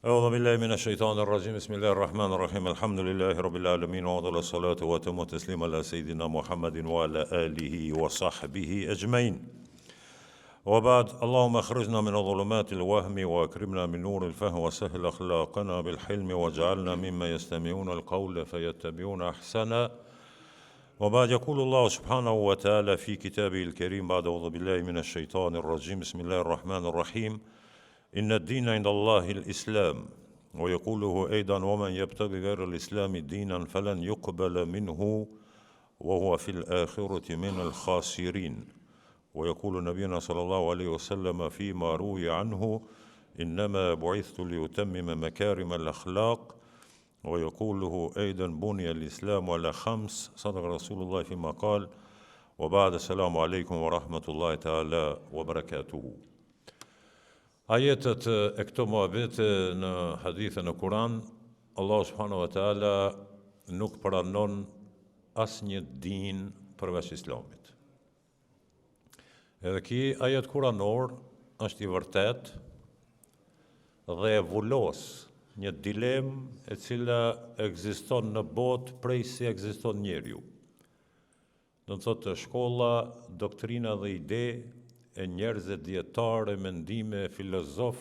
أعوذ بالله من الشيطان الرجيم بسم الله الرحمن الرحيم الحمد لله رب العالمين وأفضل الصلاة وأتم التسليم على سيدنا محمد وعلى آله وصحبه أجمعين وبعد اللهم اخرجنا من ظلمات الوهم وأكرمنا من نور الفهم وسهل أخلاقنا بالحلم واجعلنا مما يستمعون القول فيتبعون أحسنا وبعد يقول الله سبحانه وتعالى في كتابه الكريم بعد أعوذ بالله من الشيطان الرجيم بسم الله الرحمن الرحيم إن الدين عند الله الإسلام ويقوله أيضا ومن يبتغي غير الإسلام دينا فلن يقبل منه وهو في الآخرة من الخاسرين ويقول نبينا صلى الله عليه وسلم فيما روي عنه إنما بعثت لأتمم مكارم الأخلاق ويقوله أيضا بني الإسلام على 5 صدق رسول الله فيما قال وبعد السلام عليكم ورحمة الله تعالى وبركاته. Ajetet e këto muhabete në hadithe në Kur'an, Allah subhanahu wa taala nuk pranon asnjë din përveç Islamit. Edhe ky ajet kuranor është i vërtet dhe e vullos një dilemë e cila ekziston në botë prej se ekziston njeriu. Do të thotë shkolla, doktrina dhe ide e njerëzve dietare, mendime, filozof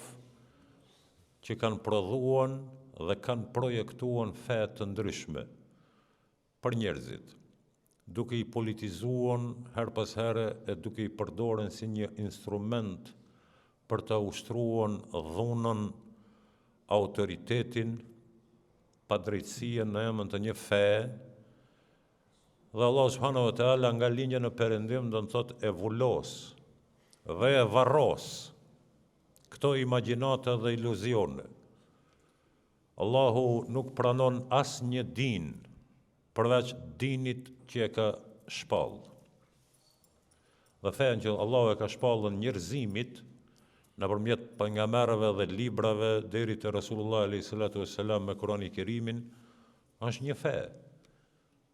që kanë prodhuan dhe kanë projektuan fe të ndryshme për njerëzit, duke i politizuan her pas here e duke i përdoren si një instrument për të ushtruan dhunën, autoritetin, padrejtësien në emën të një fe, dhe Allah subhanahu wa taala nga linja në perëndim do të thotë e vullos dhe e varros këto imagjinata dhe iluzione. Allahu nuk pranon asnjë din përveç dinit që e ka shpall. Dhe fen që Allahu e ka shpallën njerëzimit nëpërmjet pejgamberëve dhe librave deri te Rasulullah alayhi salatu wassalam me Kur'anin e Kerimin, është një fe,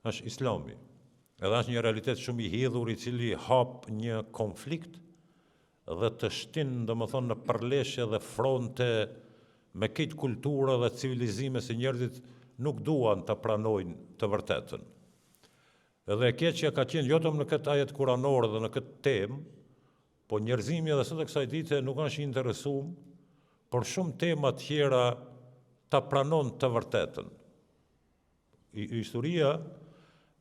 është Islami. Edhe është një realitet shumë i hidhur i cili hap një konflikt dhe të shtin, domethënë në përleshje dhe fronte me këtë kulturë dhe civilizime se njerëzit nuk duan të pranojnë të vërtetën. Edhe e keqja ka qenë jo vetëm në këtë ajet kuranor dhe në këtë temë, po njerëzimi edhe sot e kësaj dite nuk është i interesuar por shumë tema të tjera ta pranon të vërtetën. Historia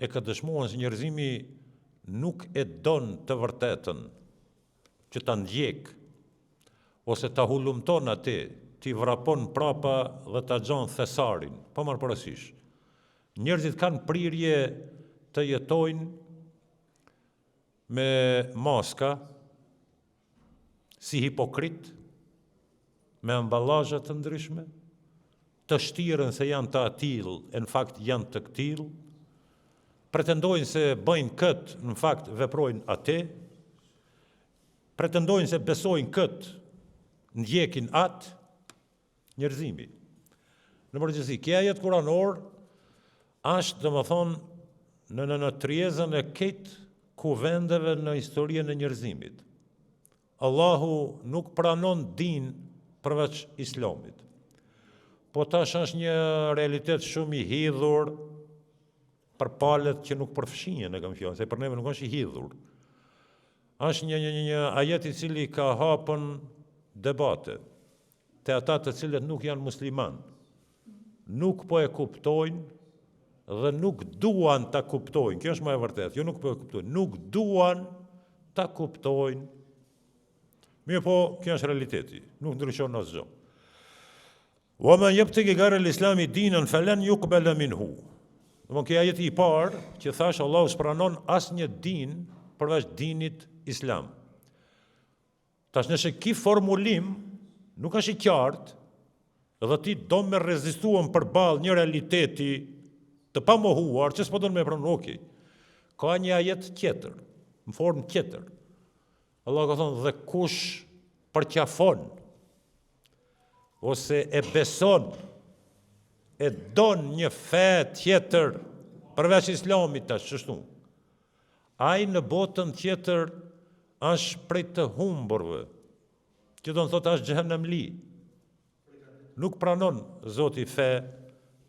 e ka dëshmuar se njerëzimi nuk e don të vërtetën, që ta ndjek, ose ta hulumton atë, ti vrapon prapa dhe ta gjon thesarin, pa marrë parasysh. Njerëzit kanë prirje të jetojnë me maska, si hipokrit, me amballazhe të ndryshme, të shtiren se janë të atill, e në fakt janë të këtill, pretendojnë se bëjnë këtë, në fakt veprojnë atë, pretendojnë se besojnë këtë, ndjekin atë, njerëzimi. Në përgjithësi, kjo ajet kuranor është domethënë në tryezën e këtë kuvendeve në historinë e njerëzimit. Allahu nuk pranon din përveç Islamit. Po tash është një realitet shumë i hidhur për palët që nuk përfshihen në kam fjalën, se për neve nuk është i hidhur. Është një ajet i cili ka hapën debate te ata të cilët nuk janë musliman. Nuk po e kuptojnë dhe nuk duan ta kuptojnë. Kjo është më e vërtetë, jo nuk po e kuptojnë, nuk duan ta kuptojnë. Mirë po, kjo është realiteti, nuk ndryshon asgjë. Wa man yabtaghi ghayra al-islami dinan falan yuqbala minhu. Domthonë kjo ajeti i parë që thash Allahu s'pranon asnjë din përveç dinit Islam. Tash nëse ky formulim nuk është i qartë dhe ti do me rezistuan përballë një realiteti të pamohuar që s'po don me pranuar, okej. Ka një ajet tjetër, në formë tjetër. Allah ka thonë dhe kush përqafon ose e beson e don një fe tjetër përveç Islamit tash çështu. Ai në botën tjetër është prej të humburve, që do në thotë është xhehenemli. nuk pranon Zoti fe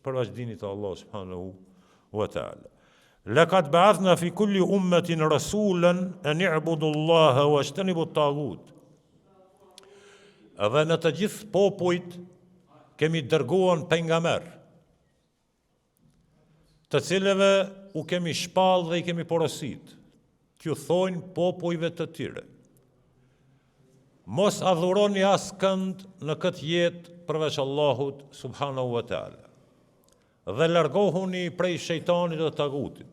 përveç dinit të Allah subhanahu wa ta'ala. Laqad ba'athna fi kulli ummatin rasulan an i'budu Allaha wajtanibu at-taghut. Edhe në të gjithë popujt kemi dërguar pejgamber, të cilëve u kemi shpall dhe i kemi porosit, t'ju thojnë popujve të tyre: mos adhuroni askënd në këtë jetë përveç Allahut subhanahu wa ta'ala, dhe largohuni prej shejtanit dhe tagutit.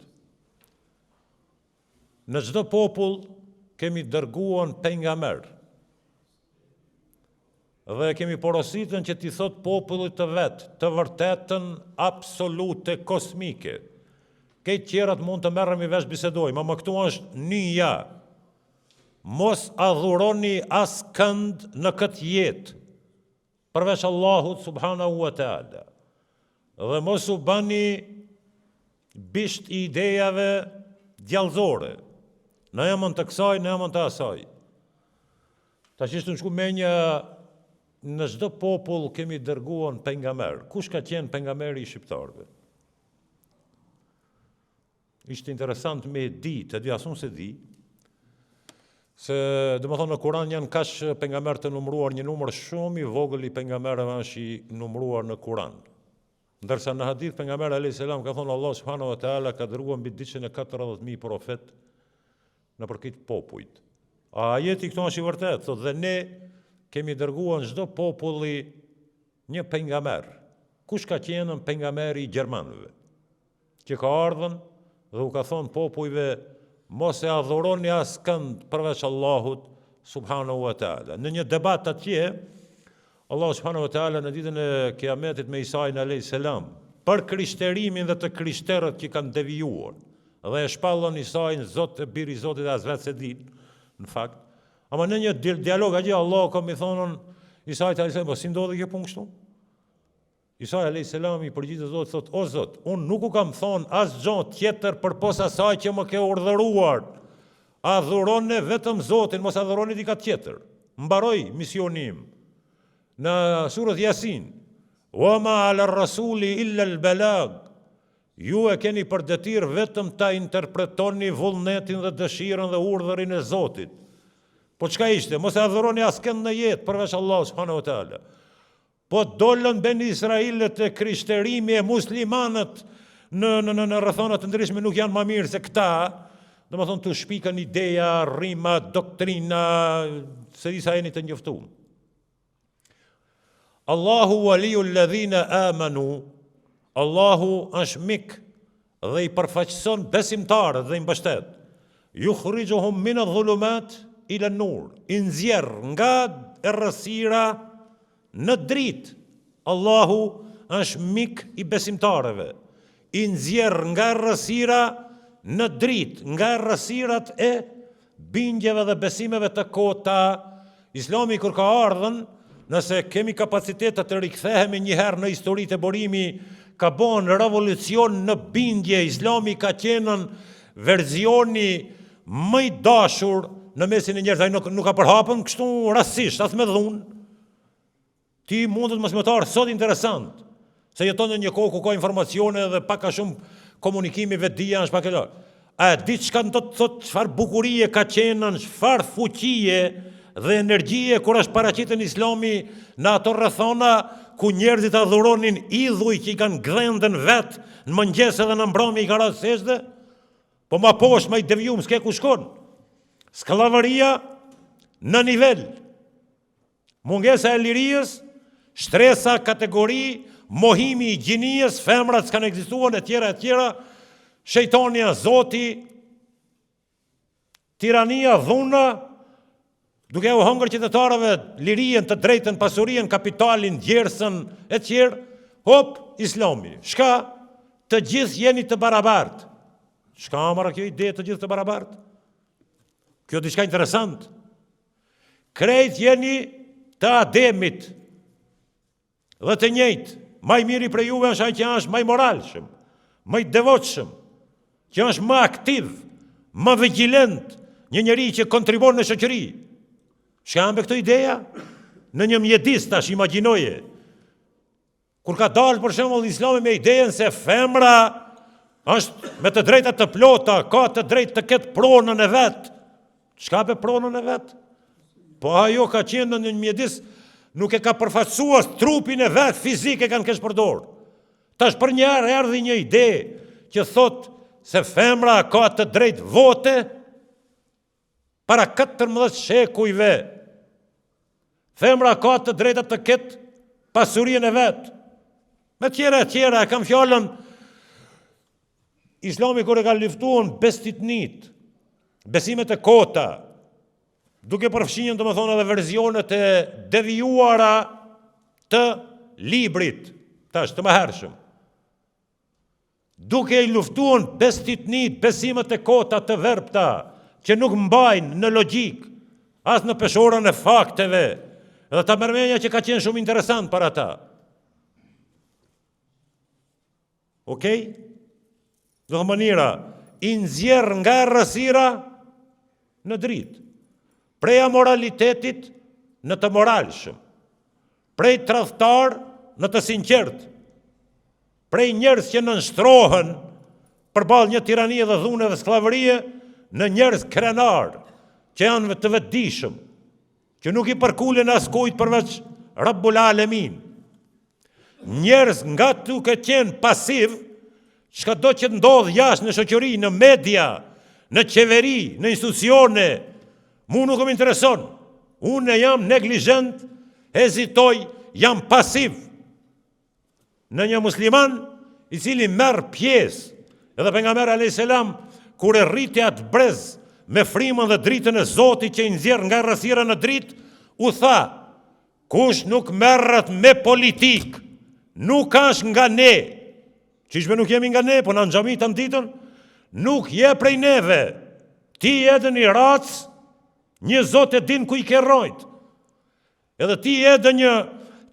Në çdo popull kemi dërguar pejgamber, dhe kemi porositën që t'i thot popullit të vet të vërtetën absolute kosmike. Këtë tjerat mund të merremi vesh bisedojmë, ama këtu është nija. Mos adhuroni askënd në këtë jetë përveç Allahut subhanahu wa ta'ala, dhe mos u bani bisht i idejave djallëzore, në emën të kësaj, në emën të asaj. Tash ishte në shku menja, në çdo popull kemi dërguar pejgamber. Kush ka qenë pejgamberi i shqiptarëve? Ishte interesant me di, të di asun se di, se domethënë në Kur'an janë kaç pejgamber të numëruar, një numër shumë i vogël i pejgamberëve është i numëruar në Kur'an. Ndërsa në hadith pejgamberi alayhis salam ka thonë Allah subhanahu wa taala ka dërguar mbi 140.000 profet në përkit popujt. A ajeti këto është i vërtet, thotë, dhe ne kemi dërguar në çdo populli një pejgamber. Kush ka qenë pejgamberi i gjermanëve? Që ka ardhur dhe u ka thonë popujve: mos e adhuroni askënd përveç Allahut subhanahu wa taala. Në një debat atje, Allah subhanahu wa taala në ditën e Kiametit me Isai'n alayhis salam, për krishterimin dhe të krishterët që kanë devijuar, dhe e shpallën Isai'n Zot e biri i Zotit as vetë se din, në fakt. Ama në një dialog atje Allah ka mi thonën Isai't alayhis salam: po si ndodhi kjo punë kështu? Isai alayhis salam i përgjigjet Zotit, thotë: o Zot, unë nuk u kam thonë asgjë tjetër përpos asaj që më ke urdhëruar. Adhuroni vetëm Zotin, mos adhuroni dikë tjetër. Mbaroi misionim. Në surën Yasin: wa ma 'ala ar-rasuli illa al-balag. Ju e keni për detyrë vetëm ta interpretoni vullnetin dhe dëshirën dhe urdhërin e Zotit. Po çka ishte? Mos e adhuroni askënd në jetë përveç Allahut subhanahu wa taala. Po dolën Beni Israilet e krishterimi e muslimanët në rrethona të ndryshme nuk janë më mirë se këta, domethënë të shpikën ideja, rrima, doktrina, se disa jeni të njoftuar. Allahu waliyul ladhina amanu. Allahu është mik dhe i përfaqëson besimtarët dhe i mbështet. Yukhrijuhum min adh-dhulumat ila an-nur. I nxjerr nga errësira në dritë. Allahu është mik i besimtarëve. I nxjerr nga errësira në dritë, nga errësirat e bindjeve dhe besimeve të kota. Islami kur ka ardhën, nëse kemi kapacitet të rikthehemi një herë në historitë e borimi, ka bon revolucion në bindje. Islami ka qenën verzioni më i dashur në mesin e njerëzve. Ai nuk ka përhapën kështu rastësisht, as me dhunë. Ti mundet mësimtar sot interesant, se jeton në një kohë ku ka informacione dhe pak a shumë komunikimi vetdia është pak e lartë. A di çka do të thotë, çfarë bukurie ka qenën, çfarë fuqie dhe energjie kur është paraqitur Islami në ato rrethona ku njerëzit adhuronin idhuj që i kanë gdhendën vet në mëngjes edhe në mbrëmje i kanë rënë sejdë. Po ma poshtë më i devijum s'ke ku shkon. Skllavëria në nivel, mungesa e lirisë, shtresa, kategori, mohimi i gjinisë, femrat s'kan ekzistuar e tjera, shejtania, Zoti, tirania, dhuna, duke u hëngër qytetarëve lirien, të drejtën, pasurien, kapitalin, djersën e tjerë, hop, Islami. Shka? Të gjithë jeni të barabartë. Shka amara kjo ide të gjithë të barabartë? Kjo diçka interesant. Krejt jeni të Ademit dhe të njëjtë. Maj miri për juve është ai që është maj moralshëm, maj devotshëm, që është më aktiv, më vigjilent, një njeri që kontribon në shoqëri. Shka ambe këto ideja? Në një mjedis tash imagjinoje. Kur ka dalë për shembull Islami me idejen se femra është me të drejtat të plota, ka të drejtë të ketë pronën e vet. Çka be pronën e vet? Po ajo ka qenë në një mjedis, nuk e ka përfaqësuar trupin e vet fizik e kanë kesh përdor. Tash për një herë erdhi një ide që thot se femra ka të drejtë vote para 14 shekujve. Femra ka të drejtat të ketë pasurinë e vet. Me tjera, e kam fjallën, Islami kur e ka luftuar bestitnit, besimet e kota, duke përfshinjën të më thonë edhe verzionet e devijuara të librit, tash të mëhershëm. Duke i luftuar bestitnit, besimet e kota të verbta, që nuk mbajnë në logjik, as në peshorën e fakteve, edhe ta mërmenja që ka qenë shumë interesant për ata. Okej? Do të mënira, i nxjerr nga errësira në dritë, prej amoralitetit në të moralshëm, prej tradhtar në të sinqert, prej njerëz që nënshtrohen përballë një tiranie dhe dhune dhe skllavërie në njerëz krenar, që janë të vetëdijshëm, që nuk i përkulen askujt përveç Rabbul Alamin. Njerëz nga duke qenë pasiv, çka do që ndodh jashtë në shoqëri, në media, në qeveri, në institucione, mu nuk më intereson. Unë jam neglizhent, hezitoj, jam pasiv. Në një musliman i cili merr pjesë, edhe pejgamberi alayhis salam kur e rriti atë brez me frymën dhe dritën e Zotit që i nxjerr nga errësira në dritë, u tha: kush nuk merret me politik, nuk është nga ne. Qishme nuk jemi nga ne, po në xhami të ditën, nuk je prej neve. Ti edhe një racë, një Zot e din ku i ke rrojt. Edhe ti edhe një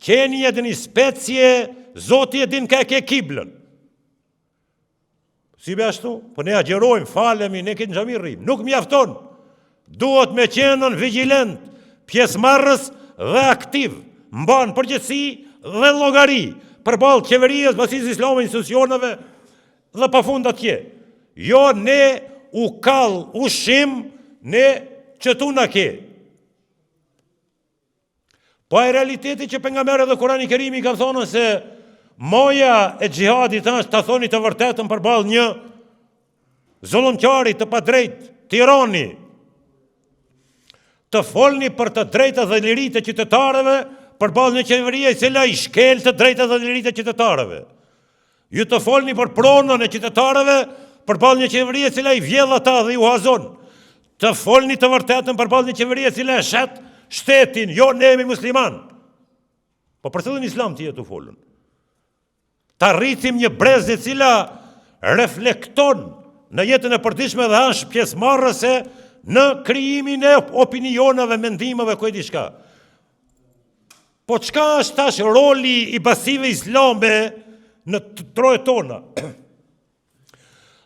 qeni, edhe një specie, Zoti e din ka e ke kiblën. Si be ashtu? Po ne agjerojmë, falemi, ne këtë në xhami rrim. Nuk mjafton. Duhet me qenën vigjilent, pjesëmarrës dhe aktiv, mban përgjegjësi dhe llogari përballë qeverisë, banisë islame, institucioneve dhe pafund atje. Jo ne u kall ushim, ne çetu na ke. Po e realiteti që pejgamberi dhe Kurani i Kerimi kanë thonë se moja e xhihadit është ta thoni të vërtetën përballë një zullumqari të padrejt, tirani. Të folni për të drejtat dhe liritë e qytetarëve përballë një qeverie e cila i shkel të drejtat dhe liritë e qytetarëve. Ju të folni për pronën e qytetarëve përballë një qeverie e cila i vjedh ata dhe ju hazon. Të folni të vërtetën përballë një qeverie e cila e shet shtetin, jo ne jemi musliman. Po për cilën islam ti jetu folën? Ta rritim një brez e cila reflekton në jetën e përditshme dhe është pjesëmarrëse në krijimin e opinioneve, mendimeve, ku e di çka. Po çka është tash roli i basive islame në trojet tona?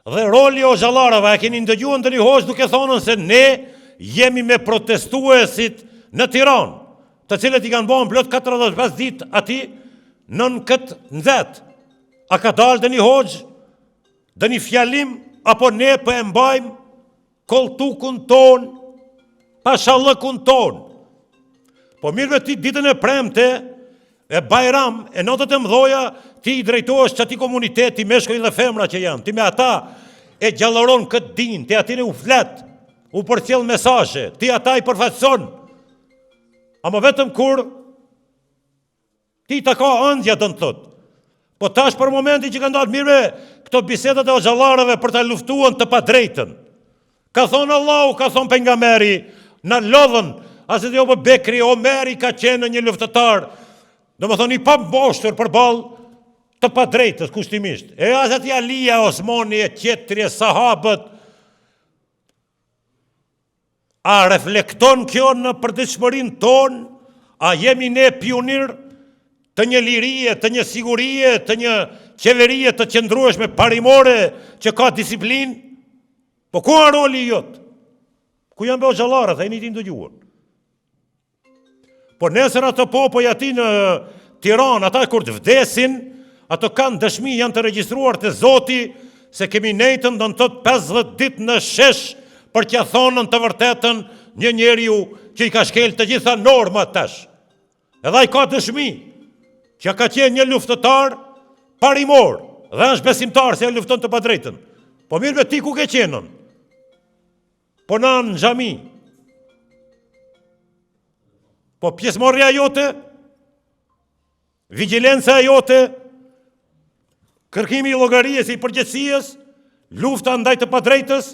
Dhe roli o xhallarave, a keni ndëgjuar ndonjë hoxh duke thonë se ne jemi me protestuesit në Tiranë, të cilët i kanë bën plot 45 ditë aty nën këtë nxet. A ka dalë dhe një hoxh, dhe një fjalim, apo ne për e mbajmë koltukun ton, pashallëkun ton. Po mirëve ti ditën e premte, e bajram, e notët e mdhoja, ti i drejtohesh që ati komuniteti, meshkuj dhe femra që janë, ti me ata e gjallëron këtë din, ti atine u flet, u përcjell mesazhe, ti ata i përfaqëson. Ama vetëm kur ti ta ka ëndja dënë thotë. Po tash për momenti që ka ndodhur mirë këto bisedat e xhallarëve për ta luftuar të padrejtën. Ka thonë Allahu, ka thonë pejgamberi, na lodhën, as edhe Abu Bekri, Omeri ka qenë një luftëtar, domethënë i pamboshtur përballë të padrejtës kushtimisht. E as aty Alia, Osmani e tjetri, sahabët. A reflekton kjo në përditshmërinë tonë? A jemi ne pionir të një lirie, të një sigurie, të një qeverie të qëndrueshme parimore që ka disiplinë? Po ku a roli jot? Ku janë bëu xhallarët, ai niti ndëgjuan. Po nesër ato popoj aty në Tiranë, ata kur të vdesin, ato kanë dëshmi, janë të regjistruar të Zoti, se kemi nejtën do në tëtë 50 ditë në shesh, për t'ja thonën të vërtetën një njeriu që i ka shkel të gjitha norma tash. Edhe ai ka dëshmi, që ka qenë një luftëtar parimor, dhe është besimtar se e lufton të padrejtën. Po mirë me ti ku ke qenën? Po në xhami. Po pjesëmarrja jote, vigjilenca jote, kërkimi i llogarisë i përgjegjësisë, lufta ndaj të padrejtës.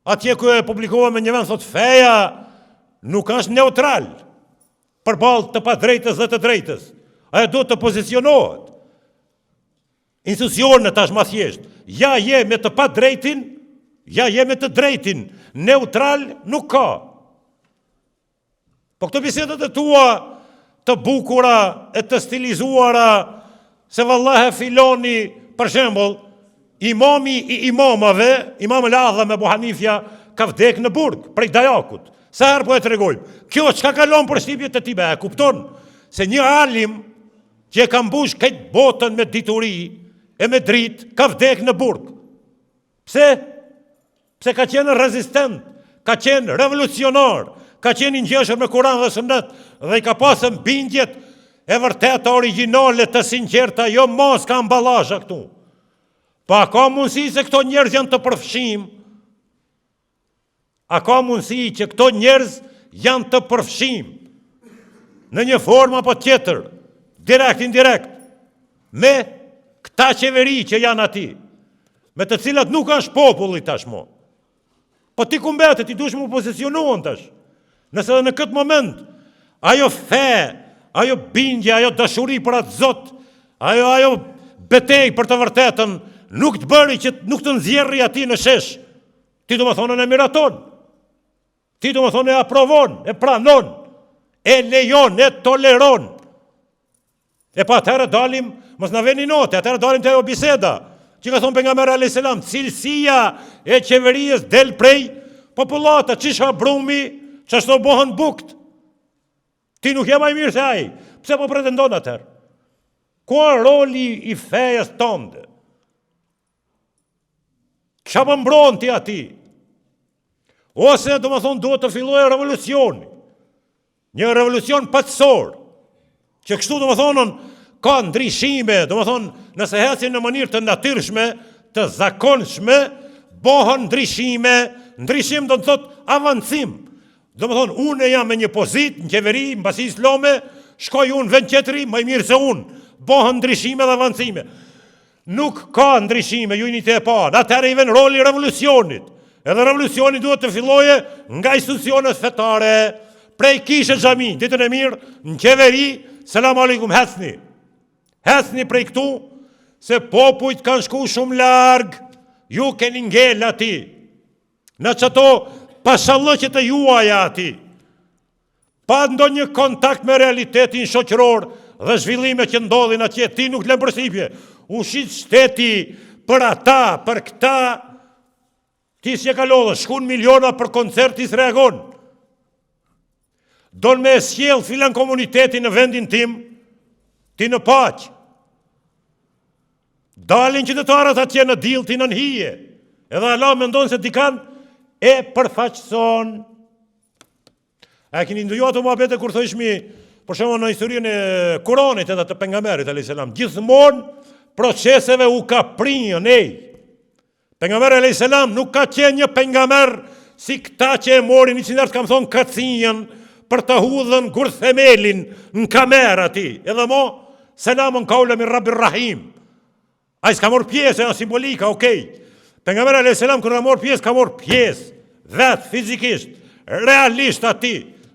Atje ku e publikova me një vend thot feja nuk është neutral përballë të padrejtës dhe të drejtës. Ajo duhet të pozicionohet. Institucione tash më thjesht. Ja je me të padrejtin, ja je me të drejtin. Neutral nuk ka. Po këto bisedat e tua të bukura e të stilizuara, se vallahi filoni, për shembull, imami i imamave, Imam el-Adham Ebu Hanifja, ka vdek në burg, prej dajakut. Sa herë po e tregojmë. Kjo çka kalon për shtypjet e tij e kupton se një alim që e ka mbush këtë botën me dituri e me dritë, ka vdek në burg. Pse? Pse ka qenë rezistent, ka qenë revolucionar, ka qenë i ngjeshur me Kur'an dhe Sunet dhe i ka pasur bindjet e vërteta origjinale të sinqerta, jo mos ka amballazha këtu. Pa ka mundësi se këto njerëz janë të përfshim? A ka mundësi që këto njerëz janë të përfshim në një formë apo tjetër, direkt, indirekt, me këta qeveri që janë ati, me të cilat nuk është populli tashmo. Po ti ku mbetet, ti dush mu pozicionuon tash. Nëse dhe në këtë moment, ajo fe, ajo bindje, ajo dashuri për atë Zot, ajo betej për të vërtetën, nuk të bëri që nuk të nxjerrë ati në shesh, ti do më thonë e miraton, ti do më thonë e aprovon, e pranon, e lejon, e toleron. E pa atëherë dalim, mos në veni note, atëherë dalim të ajo biseda, që ka thonë pejgamberi alayhis salam, cilësia e qeverisë del prej popullata, çisha brumi, çashtu bëhen bukt. Ti nuk je më i mirë se ai. Pse po pretendon atëherë? Ku është roli i fejes tënde? Çfarë më mbron ti aty? Ose do të thonë duhet të fillojë revolucioni. Një revolucion paqësor. Që kështu do të thonë ka ndryshime, do të thonë nëse ecin në mënyrë të natyrshme, të zakonshme, bëhen ndryshime, ndryshim do të thotë avancim. Do të thonë unë jam me një pozitë në qeveri, mbasi islame, shkoj unë vend tjetri, më i mirë se unë. Bëhen ndryshime dhe avancime. Nuk ka ndryshime, ju jeni të e parë. Atëherë i vjen roli i revolucionit. Edhe revolucioni duhet të filloje nga institucionet fetare, prej kishe xhami, ditën e mirë, në qeveri, selam aleikum, hecni. Hecni prej këtu, se popujt kanë shku shumë larg, ju keni ngel ati. Në qëto pashallëqet e juaja ati. Pa ndonjë kontakt me realitetin shoqëror dhe zhvillime që ndodhin atje, ti nuk lën përsipje. U shit shteti për ata, për këta, ti si e ka lodhë, shkun miliona për koncert, ti s'reagon. Don me sjell filan komunitetin në vendin tim, ti në paq. Dalin qytetarët atje në dill, ti në hije. Edhe Allah mendon se dikan e përfaqëson. A keni ndëgjuar ato muhabete kur thëshmi, për shembull në historinë e Kuranit edhe të pejgamberit alayhis salam, gjithmonë proceseve u ka prinjë nej. Pejgamberi alayhis salam nuk ka qenë një pejgamber si këta që e morin 100 herë kam thonë kacinën për të hudhën gur themelin në kamerë ati. Edhe mo, selamun kaule min Rabbir Rahim. A i s'ka morë pjesë, e në simbolika, okej. Pejgamberi alayhis salam kër ka morë pjesë, vetë, fizikisht, realisht ati.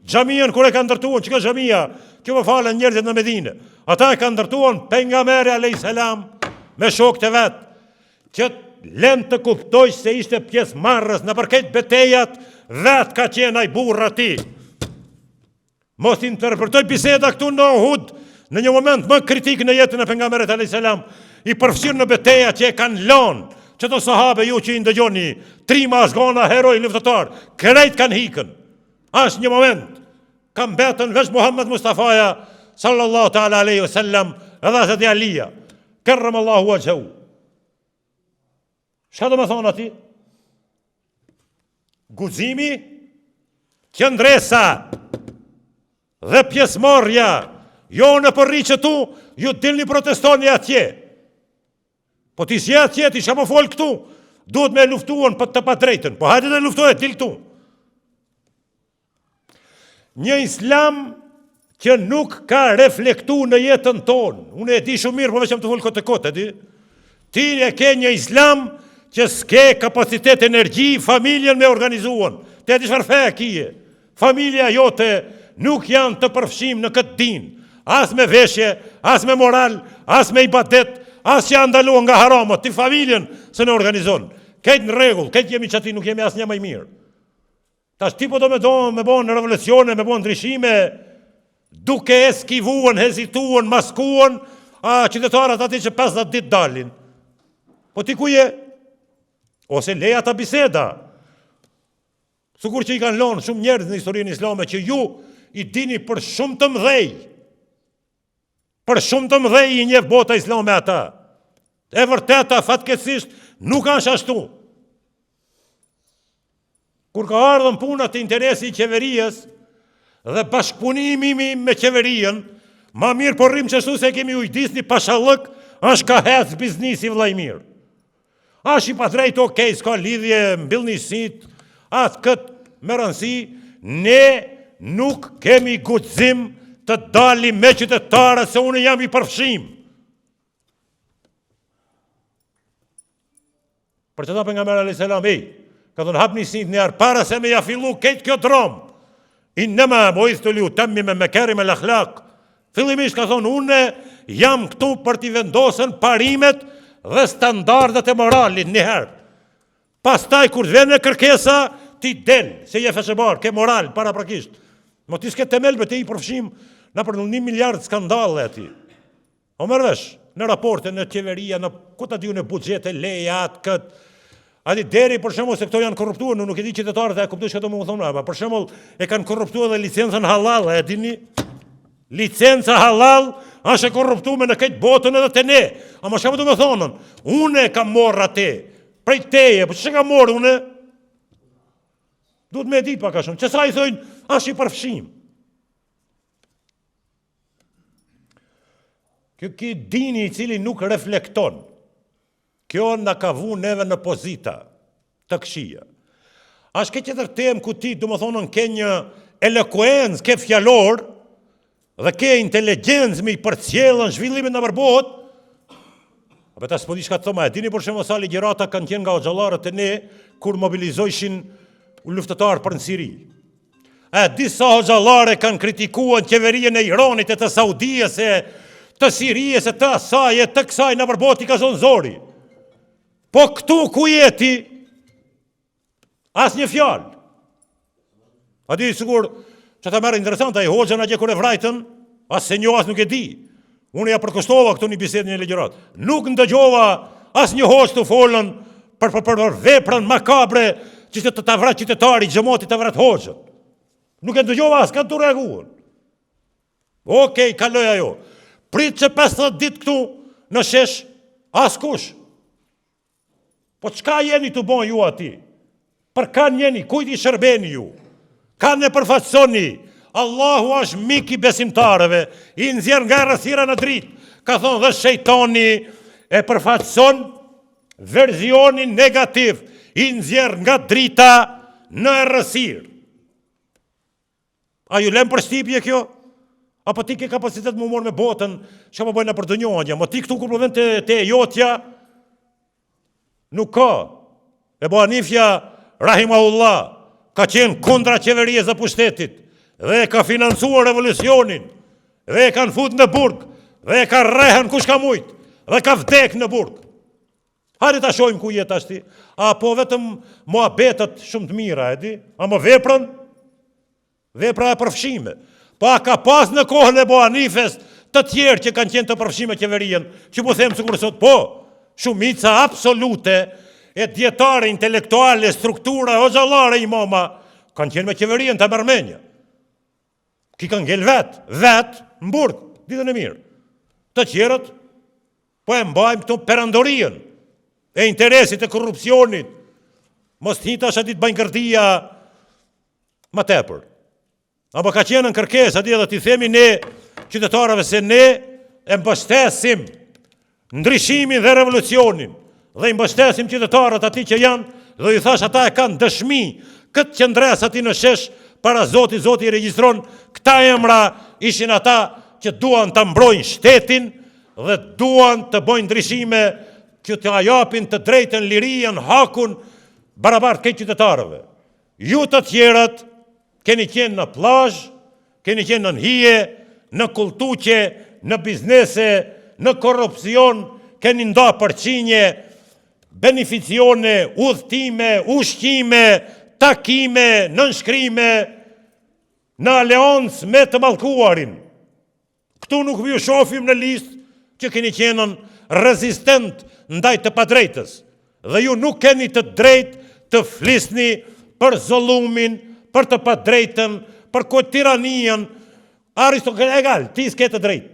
Xhamien kur e ka ndërtuar, që ka xhamia, kjo më falen njerëzit në Medinë. Ata e ka ndërtuar pejgamberi alayhis salam me shokët e vet, që lën të kuptoj se ishte pjesëmarrës në përket betejat, vet ka qenë ai burr ati. Mos interpretoj biseda këtu në Uhud, në një moment më kritik në jetën e pejgamberit alayhis salam, i përfshirë në beteja që e kanë lënë, që të sahabe ju që i ndëgjoni, trima, zgona, heroj, luftëtar, krejt kanë hikën. Ashtë një moment, kam betën veç Muhammed Mustafaja sallallahu ta'ala alaihi wasallam edhe Hazreti Alija karramallahu wajhahu. Çka do të thonë ati? Guximi, qëndresa dhe pjesëmarrja jo në përri që tu ju dilni protestoni atje. Po ti si atje, ti shka po folë këtu, duhet me luftuan për të padrejtën, po hajde dhe luftohet, dil këtu. Një islam që nuk ka reflektu në jetën tonë, unë e di shumë mirë, po veçëm të folë kote kote, di? Ti e ke një islam që s'ke kapacitet energji, familjen me organizuan, te e di shfarë fe kije, familja jote nuk janë të përfshim në këtë din, as me veshje, as me moral, as me ibadet, as që andaluan nga haramot, ti familjen se në organizon. Këtë në regull, këtë jemi që ati nuk jemi as një më i mirë. Tash ti po do me bon në revolucione, me bon ndryshime, duke eskivuan, hezituan, maskuan, qytetarët ati që 50 dit dalin. Po ti ku je? Ose leja ta biseda. Sukur që i kanë lonë shumë njerëz në historinë islame që ju i dini për shumë të mdhej. Për shumë të mdhej i njeh bota islame ata. E vërteta, fatkeqësisht, nuk kanë shashtu. Kur ka ardhën punat e interesi i qeverijës dhe bashkëpunimi me qeverien, ma mirë po rrim qështu se kemi ujdisni pashallëk, është ka hec biznisi vllai mirë. Është i padrejt, okej, s'ka lidhje, mbill një sit, atë këtë me rëndësi, ne nuk kemi guxim të dalim me qytetarë se unë jam i përfshim. Për që ta pejgamberi alayhis salam, ka thonë hap një sit një arë para se me ja fillu këtë kjo dromë. Innema bu'ithtu liutammima makarim al-akhlaq. Fillimisht ka thonë unë jam këtu për t'i vendosën parimet dhe standardet e moralit njëherë. Pastaj kur të vjen në kërkesa, ti del, se je feshëbar, ke moral, para prakisht. Mo ti s'ke temelbe të i përfshim në për 1 miliard skandale ati. O mërvesh, në raporte, në qeveria, në ku ta diu në buxhete, leja, atë këtë. Ati deri për shembull se këto janë korruptuar, nuk e di qytetarët e kuptoj çka do më thonë, për shembull e kanë korruptuar edhe licencën halal, e dini? Licenca halal është e korruptuar në këtë botën edhe te ne. Ama çka do më thonën? Unë kam marrë atë. Prej teje, po çka kam marrë unë? Duhet me ditë pak a shumë. Çesa i thonë, është i përfshim. Kjo dini i cili nuk reflekton. Kjo na ka vu neve në pozita të këshia. Ashtë ke qëtër temë ku ti, du më thonën, ke një elokuencë, ke fjallor, dhe ke inteligencë me i përcjellën zhvillimin në përbot, apo ta s'po di shka të thoma, e dini për shemë sa ligjërata kanë qenë nga xhallarët e ne, kur mobilizojshin luftëtarë për në Siri. Disa xhallare kanë kritikuar qeverien e Iranit e të Saudijes, të Sirijes, e të asaj, e të kësaj në përbot i ka zonë zori. Po këtu ku jeti, as një fjalë. A di sigur që ta merë interesant, a i hoxën a gje kur e vrajtën, as se një as nuk e di. Unë ja përkustova këtu një bisedë një legjërat. Nuk ndëgjova as një hoxë të folën për veprën makabre që të vrat qytetari, xhamati të vrat hoxën. Nuk e ndëgjova as, kanë të reaguar. Okej, kaloj ajo. Prit që 50 ditë këtu në shesh, as kush. Po çka jeni të bon ju ati? Për kanë jeni, kujt i shërbeni ju? Kanë e përfaqësoni. Allahu është mik i besimtarëve, i nxjerr nga rrethira në dritë. Ka thonë dhe shejtani e përfaqëson verzionin negativ, i nxjerr nga drita në errësirë. A ju lem përshtypje kjo? Apo ti ke kapacitet më morë me botën, që po bëjnë për dënjohja, mo ti këtu kur përven të jotja, nuk ka. Ebu Hanifja, rahimahullah, ka qenë kundra qeverisë dhe pushtetit, dhe ka financuar revolucionin, dhe ka në fut në burg, dhe ka rrehen kush ka mujt, dhe ka vdek në burg. Hajde ta shojmë ku jetë ashti, apo vetëm muhabetët shumë të mira, e di, a më veprën, vepra e përfshime. Po a ka pas në kohën e Ebu Hanifes të tjerë që kanë qenë të përfshime qeverien, që po them sikur sot, po, shumica absolute e djetare, intelektuale, struktura, o xhallare imama, kanë qenë me qeverien të Armenia. Ki ka ngel vetë, në burg, ditën e mirë. Të tjerët, po e mbajmë këto perandorien, e interesit e korrupsionit, mos t'hita është atit banjkërtia ma tepër. Apo ka qenë në kërkes, ati edhe t'i themi ne, qytetarëve, se ne e mbështesim ndryshimin dhe revolucionin, dhe i mbështesim qytetarët ati që janë, dhe i thash ata e kanë dëshmi, këtë qëndres ati në shesh, para Zoti i regjistron, këta emra ishin ata që duan të mbrojnë shtetin, dhe duan të bojnë ndryshime që të ajapin të drejtën, lirien, hakun, barabart këtë qytetarëve. Ju të tjerët, keni qenë në plazh, keni qenë në hije, në kultuqe, në biznese, në korrupsion, keni nda përqinje, beneficione, udhtime, ushqime, takime, nënshkrime, në aleancë me të mallkuarin. Këtu nuk ju shohim në listë që keni qenën rezistent ndaj të padrejtës. Dhe ju nuk keni të drejtë të flisni për zollumin, për të padrejtën, për tiranien. Egal, ti s'ke të drejtë.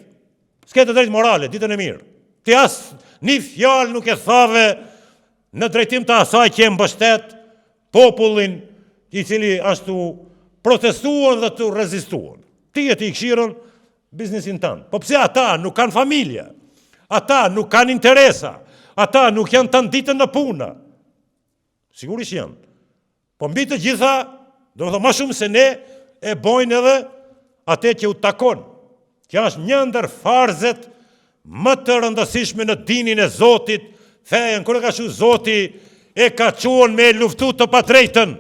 S'ke të drejtë morale, ditën e mirë. Ti as një fjalë nuk e thave në drejtim të asaj që e mbështet popullin i cili ashtu protestuan dhe të rezistuan. Ti e ti këshirën biznesin tanë. Po pse ata nuk kanë familje, ata nuk kanë interesa, ata nuk janë të nditën në puna. Sigurisht janë. Po mbi të gjitha, do më thë ma shumë se ne e bojnë edhe ate që u takon, që është një ndër farzet më të rëndësishme në dinin e Zotit, fejen, kërë ka shu Zoti, e ka quen me luftu të padrejtën,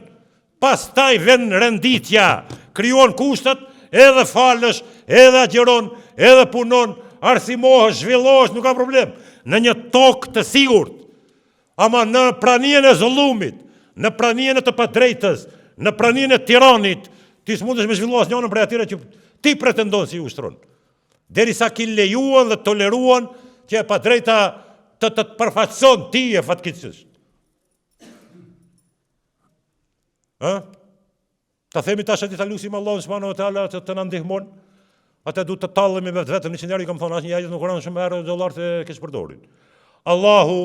pas taj ven renditja, kryon kushtet, edhe falësh, edhe agjeron, edhe punon, arsimohësh, zhvillohesh, nuk ka problem, në një tokë të sigurt, ama në pranien e zullumit, në pranien e të padrejtës, në pranien e tiranit, ti s'mundesh me zhvillohesh njënën prej atyre që ti pretendon si ushtron. Derisa ki lejuan dhe toleruan që e padrejta të përfaqëson ti e fatkeqësisht. Ta themi tash aty ta lusim Allahun subhanahu wa taala të na ndihmon. Atë duhet të tallemi me vetën, 100 herë i kam thonë, asnjë ajet në Kur'an shumë herë dollar të kesh përdorin. Allahu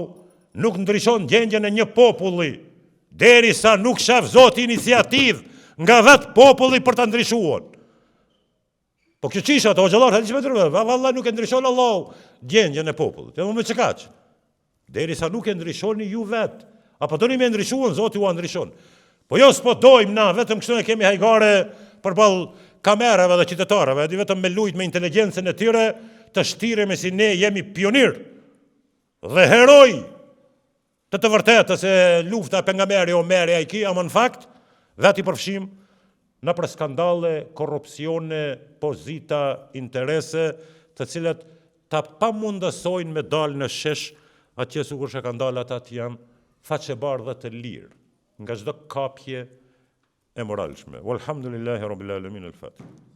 nuk ndryshon gjendjen e një populli derisa nuk shef Zoti iniciativë nga vetë populli për ta ndryshuar. Po kjo çisha ato xhallar hadis me drejtë, vallahi nuk e ndryshon Allahu gjendjen e popullit. Edhe më çkaç. Derisa nuk e ndryshoni ju vet, apo doni me ndryshuan, Zoti u ndryshon. Po jo s'po dojmë na, vetëm kështu ne kemi hajgare përballë kamerave dhe qytetarëve, di vetëm me lujt me inteligjencën e tyre, të shtiremi si ne jemi pionir dhe heroj të vërtetës e lufta e pejgamberit Omeri ai ki, ama në fakt vetë i përfshim në për skandale, korrupsione, pozita, interese, të cilat ta pamundësojnë me dalë në shesh atje sikur që kanë dalë ata që janë faqebardhë dhe të lirë nga çdo kapje e moralshme. Walhamdulillahi rabbil alamin al-Fatiha.